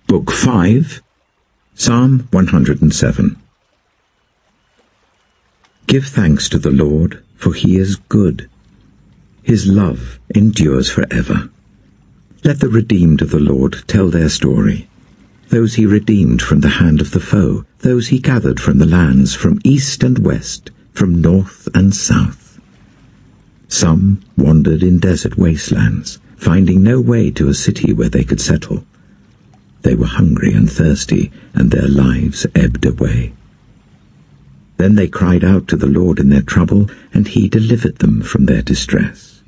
Book 5, Psalm 107. Give thanks to the Lord, for he is good. His love endures forever. Let the redeemed of the Lord tell their story. Those he redeemed from the hand of the foe, those he gathered from the lands, from east and west, from north and south. Some wandered in desert wastelands, finding no way to a city where they could settle. They were hungry and thirsty, and their lives ebbed away. Then they cried out to the Lord in their trouble, and he delivered them from their distress.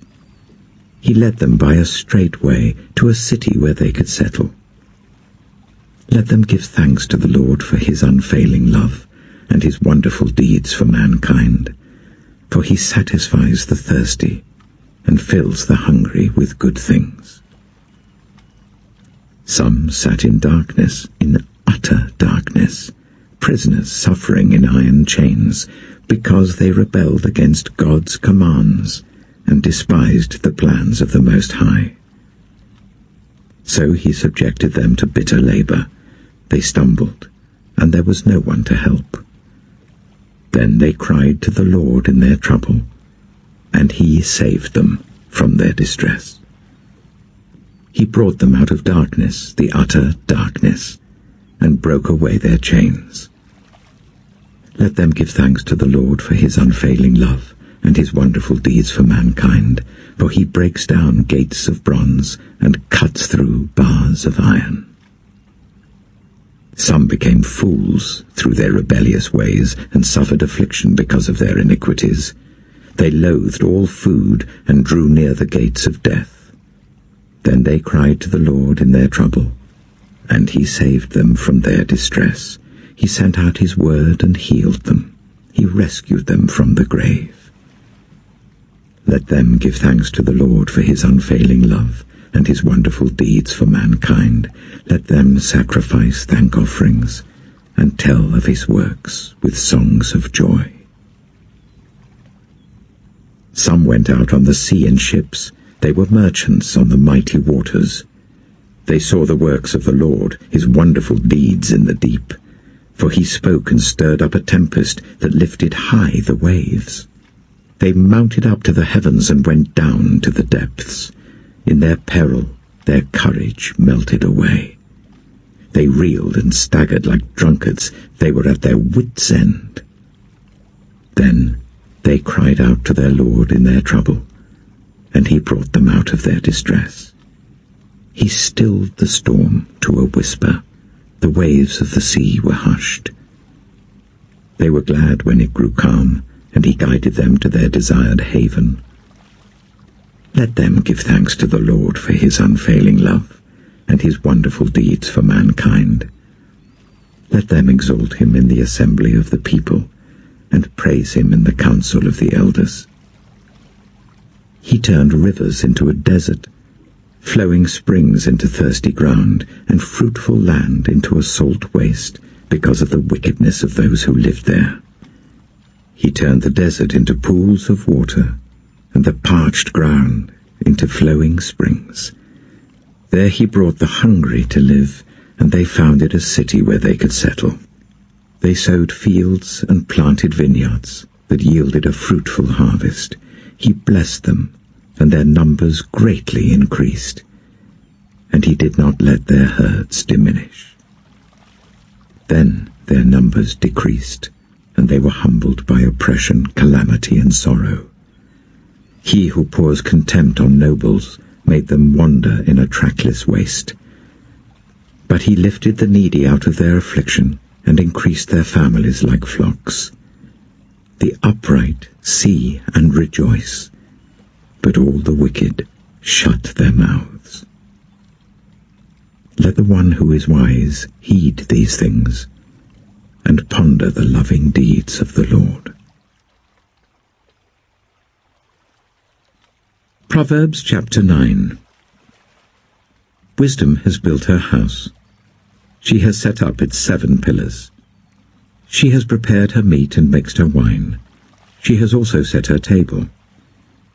He led them by a straight way to a city where they could settle. Let them give thanks to the Lord for his unfailing love, and his wonderful deeds for mankind. For he satisfies the thirsty, and fills the hungry with good things. Some sat in darkness, in utter darkness, prisoners suffering in iron chains, because they rebelled against God's commands and despised the plans of the Most High. So he subjected them to bitter labor. They stumbled, and there was no one to help. Then they cried to the Lord in their trouble, and he saved them from their distress. He brought them out of darkness, the utter darkness, and broke away their chains. Let them give thanks to the Lord for his unfailing love and his wonderful deeds for mankind, for he breaks down gates of bronze and cuts through bars of iron. Some became fools through their rebellious ways and suffered affliction because of their iniquities. They loathed all food and drew near the gates of death. Then they cried to the Lord in their trouble, and he saved them from their distress. He sent out his word and healed them. He rescued them from the grave. Let them give thanks to the Lord for his unfailing love and his wonderful deeds for mankind. Let them sacrifice thank offerings and tell of his works with songs of joy. Some went out on the sea in ships. They were merchants on the mighty waters. They saw the works of the Lord, his wonderful deeds in the deep. For he spoke and stirred up a tempest that lifted high the waves. They mounted up to the heavens and went down to the depths. In their peril, their courage melted away. They reeled and staggered like drunkards. They were at their wits' end. Then they cried out to their Lord in their trouble, and he brought them out of their distress. He stilled the storm to a whisper. The waves of the sea were hushed. They were glad when it grew calm, and he guided them to their desired haven. Let them give thanks to the Lord for his unfailing love and his wonderful deeds for mankind. Let them exalt him in the assembly of the people and praise him in the council of the elders. He turned rivers into a desert, flowing springs into thirsty ground, and fruitful land into a salt waste because of the wickedness of those who lived there. He turned the desert into pools of water, and the parched ground into flowing springs. There he brought the hungry to live, and they founded a city where they could settle. They sowed fields and planted vineyards that yielded a fruitful harvest. He blessed them, and their numbers greatly increased, and he did not let their herds diminish. Then their numbers decreased, and they were humbled by oppression, calamity, and sorrow. He who pours contempt on nobles made them wander in a trackless waste. But he lifted the needy out of their affliction and increased their families like flocks. The upright see and rejoice, but all the wicked shut their mouths. Let the one who is wise heed these things, and ponder the loving deeds of the Lord. Proverbs chapter 9. Wisdom has built her house. She has set up its 7 pillars. She has prepared her meat and mixed her wine. She has also set her table.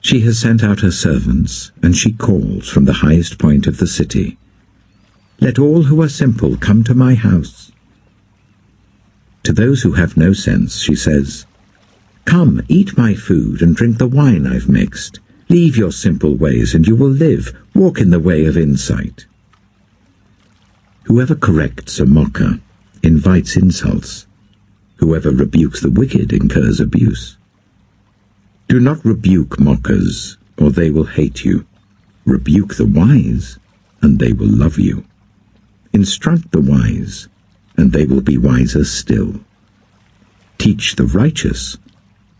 She has sent out her servants, and she calls from the highest point of the city. Let all who are simple come to my house. To those who have no sense, she says, Come, eat my food and drink the wine I've mixed. Leave your simple ways and you will live. Walk in the way of insight. Whoever corrects a mocker invites insults. Whoever rebukes the wicked incurs abuse. Do not rebuke mockers, or they will hate you. Rebuke the wise, and they will love you. Instruct the wise, and they will be wiser still. Teach the righteous,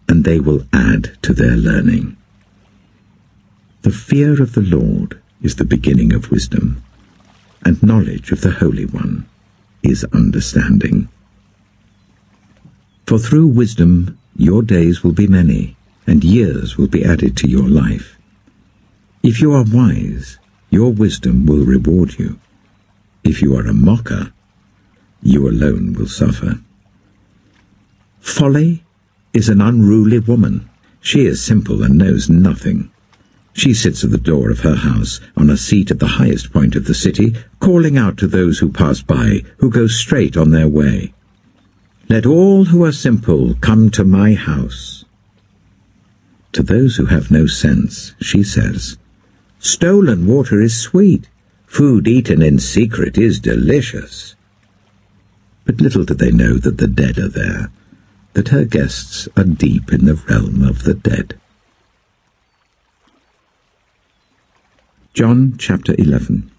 and they will add to their learning. The fear of the Lord is the beginning of wisdom, and knowledge of the Holy One is understanding. For through wisdom your days will be many, and years will be added to your life. If you are wise, your wisdom will reward you. If you are a mocker, you alone will suffer. Folly is an unruly woman. She is simple and knows nothing. She sits at the door of her house, on a seat at the highest point of the city, calling out to those who pass by, who go straight on their way. Let all who are simple come to my house. To those who have no sense, she says, Stolen water is sweet. Food eaten in secret is delicious. But little do they know that the dead are there, that her guests are deep in the realm of the dead. John chapter 11.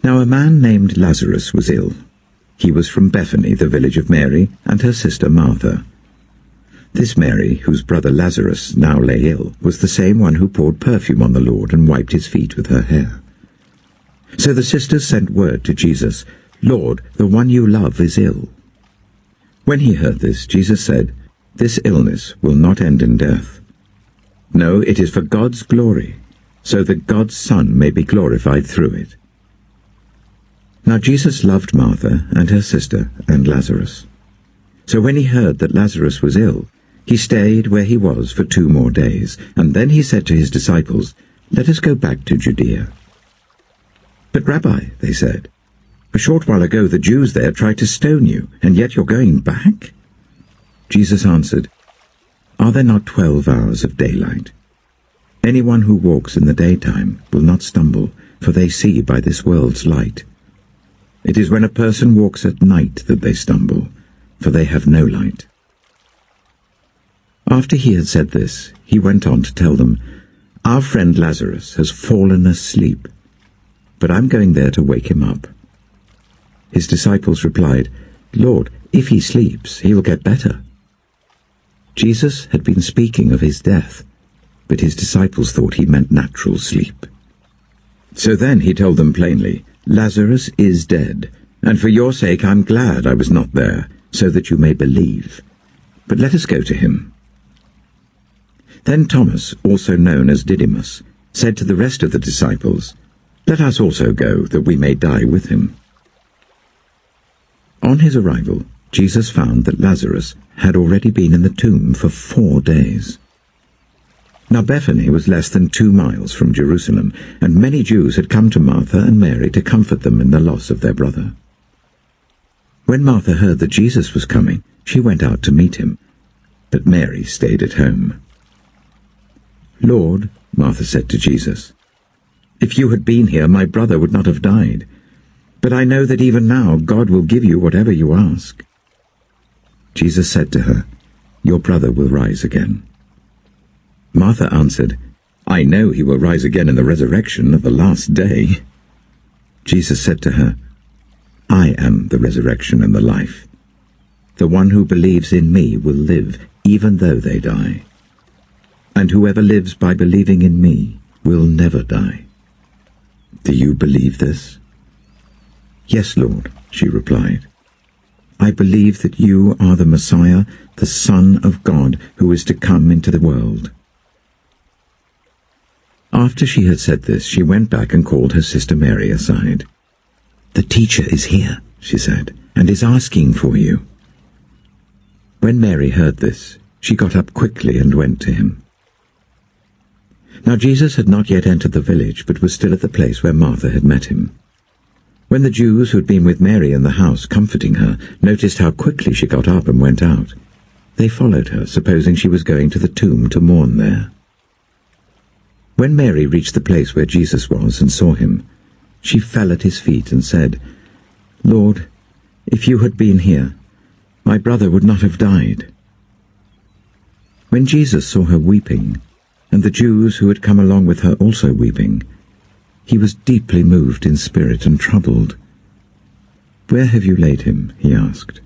Now a man named Lazarus was ill. He was from Bethany, the village of Mary, and her sister Martha. This Mary, whose brother Lazarus now lay ill, was the same one who poured perfume on the Lord and wiped his feet with her hair. So the sisters sent word to Jesus, Lord, the one you love is ill. When he heard this, Jesus said, This illness will not end in death. No, it is for God's glory, so that God's Son may be glorified through it. Now Jesus loved Martha and her sister and Lazarus. So when he heard that Lazarus was ill, he stayed where he was for 2 more days, and then he said to his disciples, Let us go back to Judea. But Rabbi, they said, a short while ago the Jews there tried to stone you, and yet you're going back? Jesus answered, Are there not 12 hours of daylight? Anyone who walks in the daytime will not stumble, for they see by this world's light. It is when a person walks at night that they stumble, for they have no light. After he had said this, he went on to tell them, Our friend Lazarus has fallen asleep, but I'm going there to wake him up. His disciples replied, Lord, if he sleeps, he'll get better. Jesus had been speaking of his death, but his disciples thought he meant natural sleep. So then he told them plainly, Lazarus is dead, and for your sake I'm glad I was not there, so that you may believe. But let us go to him. Then Thomas, also known as Didymus, said to the rest of the disciples, Let us also go, that we may die with him. On his arrival, Jesus found that Lazarus had already been in the tomb for 4 days. Now Bethany was less than 2 miles from Jerusalem, and many Jews had come to Martha and Mary to comfort them in the loss of their brother. When Martha heard that Jesus was coming, she went out to meet him, but Mary stayed at home. Lord, Martha said to Jesus, if you had been here, my brother would not have died. But I know that even now God will give you whatever you ask. Jesus said to her, Your brother will rise again. Martha answered, I know he will rise again in the resurrection of the last day. Jesus said to her, I am the resurrection and the life. The one who believes in me will live, even though they die. And whoever lives by believing in me will never die. Do you believe this? Yes, Lord, she replied. I believe that you are the Messiah, the Son of God, who is to come into the world. After she had said this, she went back and called her sister Mary aside. The teacher is here, she said, and is asking for you. When Mary heard this, she got up quickly and went to him. Now Jesus had not yet entered the village, but was still at the place where Martha had met him. When the Jews who had been with Mary in the house, comforting her, noticed how quickly she got up and went out, they followed her, supposing she was going to the tomb to mourn there. When Mary reached the place where Jesus was and saw him, she fell at his feet and said, "Lord, if you had been here, my brother would not have died." When Jesus saw her weeping, and the Jews who had come along with her also weeping, he was deeply moved in spirit and troubled. "Where have you laid him?" he asked.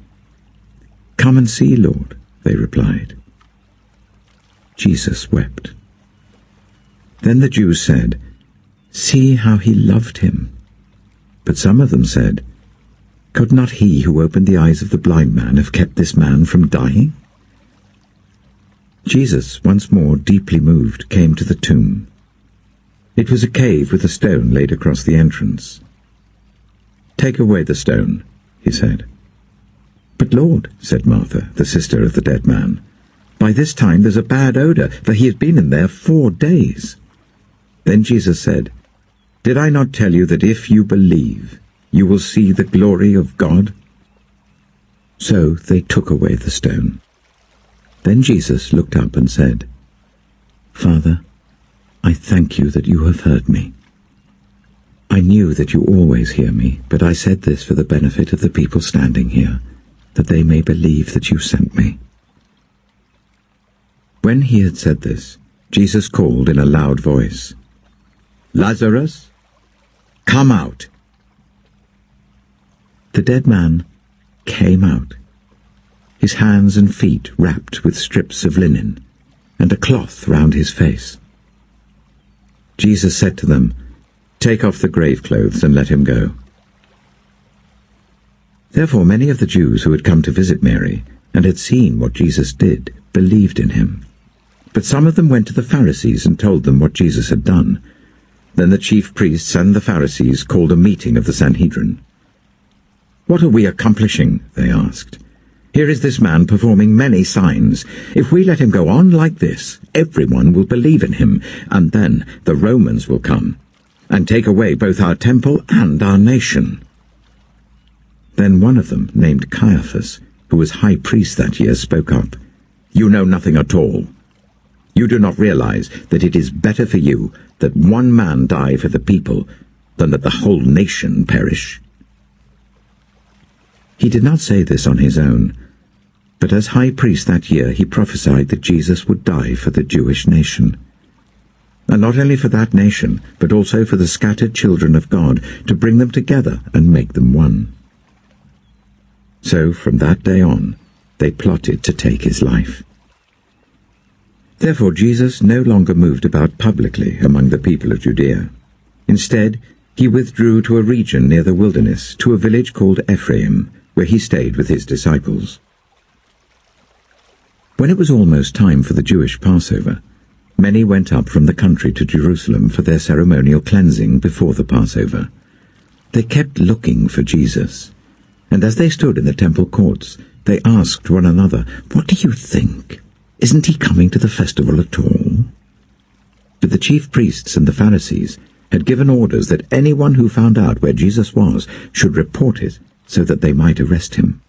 "Come and see, Lord," they replied. Jesus wept. Then the Jews said, "See how he loved him." But some of them said, "Could not he who opened the eyes of the blind man have kept this man from dying?" Jesus, once more deeply moved, came to the tomb. It was a cave with a stone laid across the entrance. "Take away the stone," he said. "But Lord," said Martha, the sister of the dead man, "by this time there's a bad odor, for he has been in there 4 days." Then Jesus said, "Did I not tell you that if you believe, you will see the glory of God?" So they took away the stone. Then Jesus looked up and said, "Father, I thank you that you have heard me. I knew that you always hear me, but I said this for the benefit of the people standing here, that they may believe that you sent me." When he had said this, Jesus called in a loud voice, "Lazarus, come out!" The dead man came out, his hands and feet wrapped with strips of linen, and a cloth round his face. Jesus said to them, "Take off the grave clothes and let him go." Therefore many of the Jews who had come to visit Mary, and had seen what Jesus did, believed in him. But some of them went to the Pharisees and told them what Jesus had done. Then the chief priests and the Pharisees called a meeting of the Sanhedrin. "What are we accomplishing?" they asked. "Here is this man performing many signs. If we let him go on like this, everyone will believe in him, and then the Romans will come and take away both our temple and our nation." Then one of them, named Caiaphas, who was high priest that year, spoke up, "You know nothing at all. You do not realize that it is better for you that one man die for the people than that the whole nation perish." He did not say this on his own, but as high priest that year he prophesied that Jesus would die for the Jewish nation. And not only for that nation, but also for the scattered children of God, to bring them together and make them one. So from that day on, they plotted to take his life. Therefore Jesus no longer moved about publicly among the people of Judea. Instead, he withdrew to a region near the wilderness, to a village called Ephraim, where he stayed with his disciples. When it was almost time for the Jewish Passover, many went up from the country to Jerusalem for their ceremonial cleansing before the Passover. They kept looking for Jesus, and as they stood in the temple courts, they asked one another, "What do you think? Isn't he coming to the festival at all?" But the chief priests and the Pharisees had given orders that anyone who found out where Jesus was should report it, so that they might arrest him.